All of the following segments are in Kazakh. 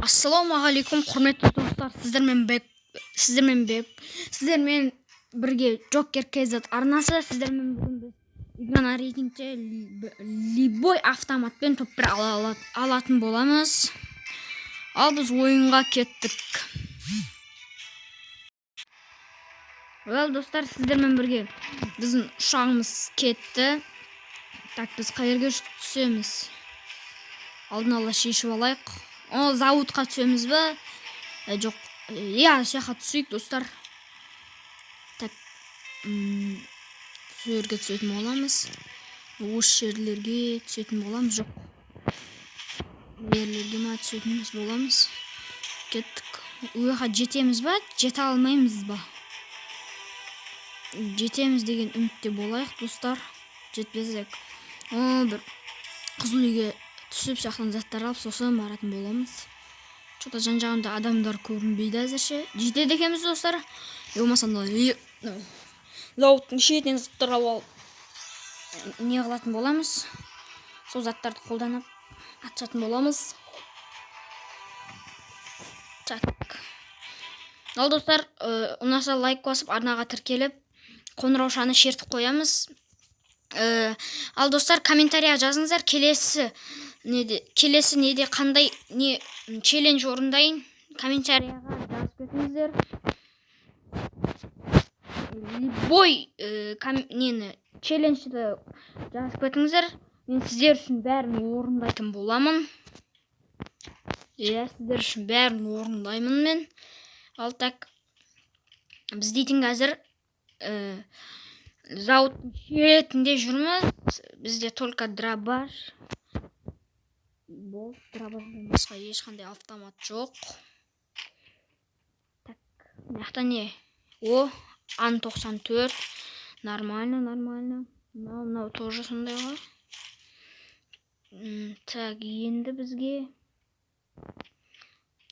Ассалаумағалейкум, құрметті достар, сіздермен бірге Джокер KZ арнасы. Сіздермен бүгін біз играна рейтингте любой автоматпен топ-1 алатын боламыз. Ал біз ойынға кеттік. Достар, сіздермен бірге біздің ұшағымыз кетті. Так, біз қайерге түсеміз? Алдын ала шешіп алайық. Зауытқа түсеміз бе? Жоқ. Саяхат түсейік, достар. Так. Жерге түсетін боламыз. Осы жерлерге түсетін боламыз. Жоқ. Жерлерге ма түсетін боламыз? Кеттік. Уяға жетеміз ба? Жете алмаймыз ба? Жетеміз деген үмітте болайық, достар. Жетпесек. Бір қызыл үйге түсіп шақтан заттар алып, сосын баратын боламыз. Что-то жан-жағында адамдар көрінбейді әзірше. Жетеді екенбіз, достар. Болмасанда зауыттың шетінен заттар алып не қылатын боламыз. Сол заттарды қолданып атшатын боламыз. Так. Ал, достар, ұнаса лайк басып, арнаға тіркеліп, қоңыраушаны шертіп қоямыз. Ал, достар, комментария жазыңыздар. Келесі неде қандай не челлендж орындайын, комментарияға жазып кетіңіздер. Любой челленджді жазып кетіңіздер. Мен сіздер үшін бәрін орындайтын боламын. Сіздер үшін бәрін орындаймын мен. Ал, так, біз дейтін қазір зауыттың шетінде жүрміз. Бізде только драбаш. Бол, драбаштан басқа ешқандай автомат жоқ. Так, мақта не? Ан-94. Нормально. Мынау тоже сондай ғой. Так, енді бізге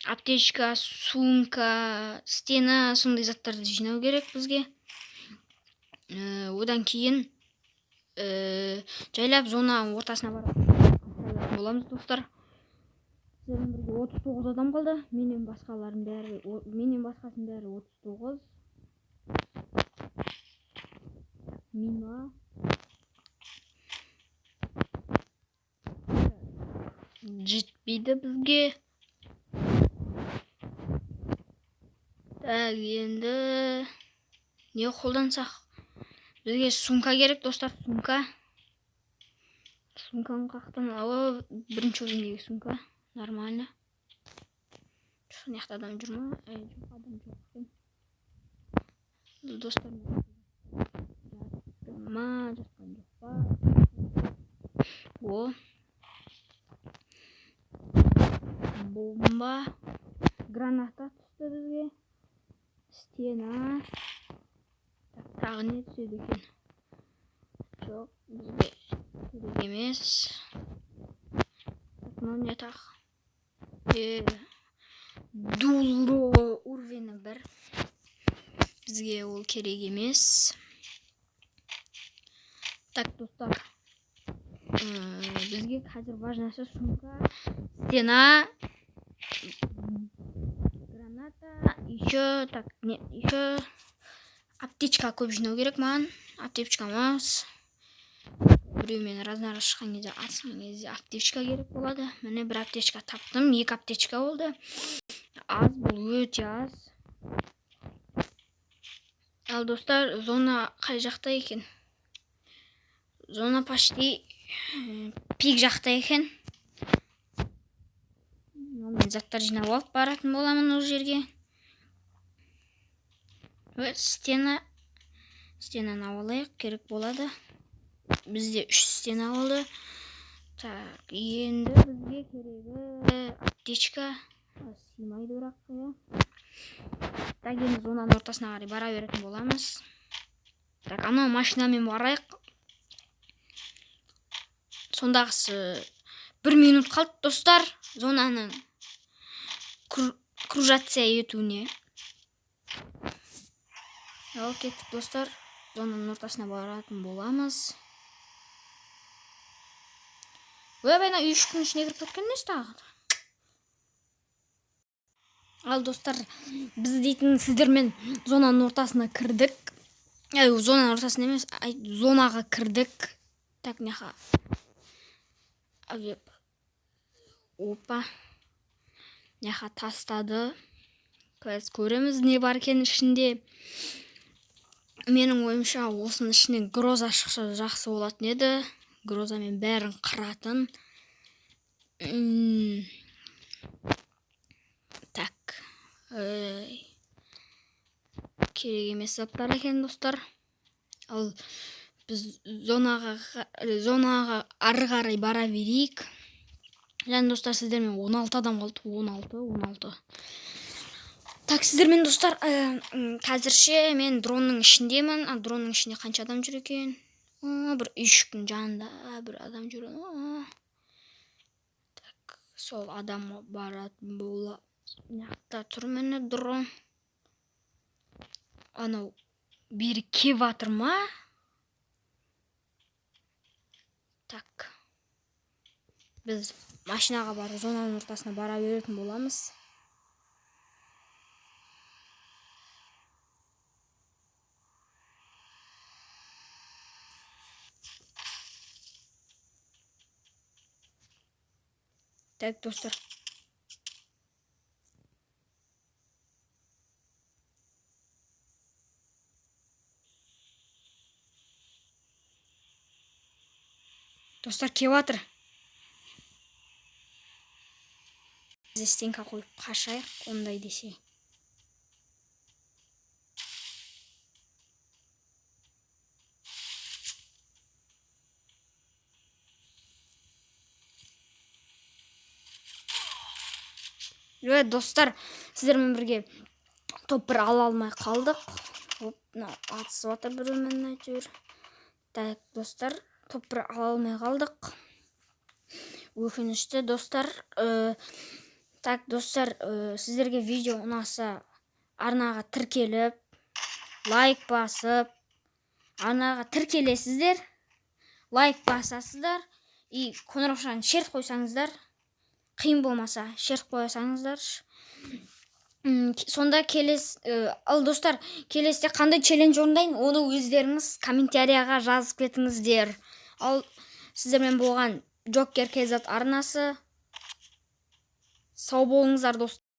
аптечка, сумка, стена, сондай заттарды жинау керек бізге. Одан кейін жайлап зона ортасына барып боламыз, достар. 39 адам қалды. Менен басқасын бәрі 39. Мина. Жетпейді бізге. Так, енді не қолдансақ? Бізге сумка керек, достар, сумка. Сумканы қақтан алып, бірінші орындегі сумка. Нормально. Соняқта адам жүр ма? Жоқ, адам жоқ. Достар, жатқан жоқ па? Бомба. Граната түсті бізге. Стена. Тағы не түседі екен? Жоқ, бізге керек емес. Мынау не тақ? Дуло уровені 1. Бізге ол керек емес. Так, достар. Бізге қазір важнасы сумка, стена, граната, еще аптечка көп жинау керек маған. Аптечка мас. Біреумен разнара шыққан кезде атсан кезде аптечка керек болады. Міне бір аптечка таптым. 2 аптечка болды. Аз, бұл өте аз. Ал, достар, зона қай жақта екен? Зона почти пик жақта екен. Мен заттар жинап алып баратын боламын ол жерге. Стенаны алайық, керек болады. Бізде 3 стена болды. Так, енді бізге керегі аптечка. Симайды бірақ. Так, енді зонаның ортасына қарай бара беретін боламыз. Так, анау машинамен барайық. Сондағысы 1 минут қалды, достар, зонаның кружация етуіне. Ал, кеттік, достар. Зонаның ортасына баратын боламыз. Bayna 3 gün içine girip кеткен несі тағы? Ал достар, біз дейтін сіздермен зонаның ортасына кірдік. Зонаның ортасына емес, зонаға кірдік. Так, мынака. Опа. Мынака тастады. Көреміз не бар екен ішінде. Менің ойымша осының ішінен гроза шықса жақсы болатын еді. Грозамен бәрін қыратын. Так. Керек емес заттар екен достар. Ал біз зонаға ары қарай бара берейік. Және достар, сіздермен 16 адам қалды. 16. Так, сіздермен достар, қазірше мен дронның ішіндемін. Дронның ішінде қанша адам жүр екен? Бір үйшіктің жанында бір адам жүр. Так, сол адамға баратын бола. Мынақта тұр міне дрон. Анау бері кеп жатыр ма? Так. Біз машинаға барып зонаның ортасына бара беретін боламыз. Так, достар. Достар, кеп жатыр. Біз стенка қойып қашайық, ондай десе. Достар, сіздермен бірге топ бір ала алмай қалдық. Атысып жатыр біреумен әйтеуір. Так, достар, топ бір ала алмай қалдық. Өкінішті достар. Так, достар, сіздерге видео ұнаса арнаға тіркеліп, лайк басып, арнаға тіркелесіздер, лайк басасыздар, и қоңыраушаны шерт қойсаңыздар, қиын болмаса шерт қойсаңыздар. Сонда ал достар, келесте қандай челлендж орындайын, оны өздеріңіз комментарияға жазып кетіңіздер. Ал сіздермен болған Джокер KZ арнасы. Сау болыңыздар достар.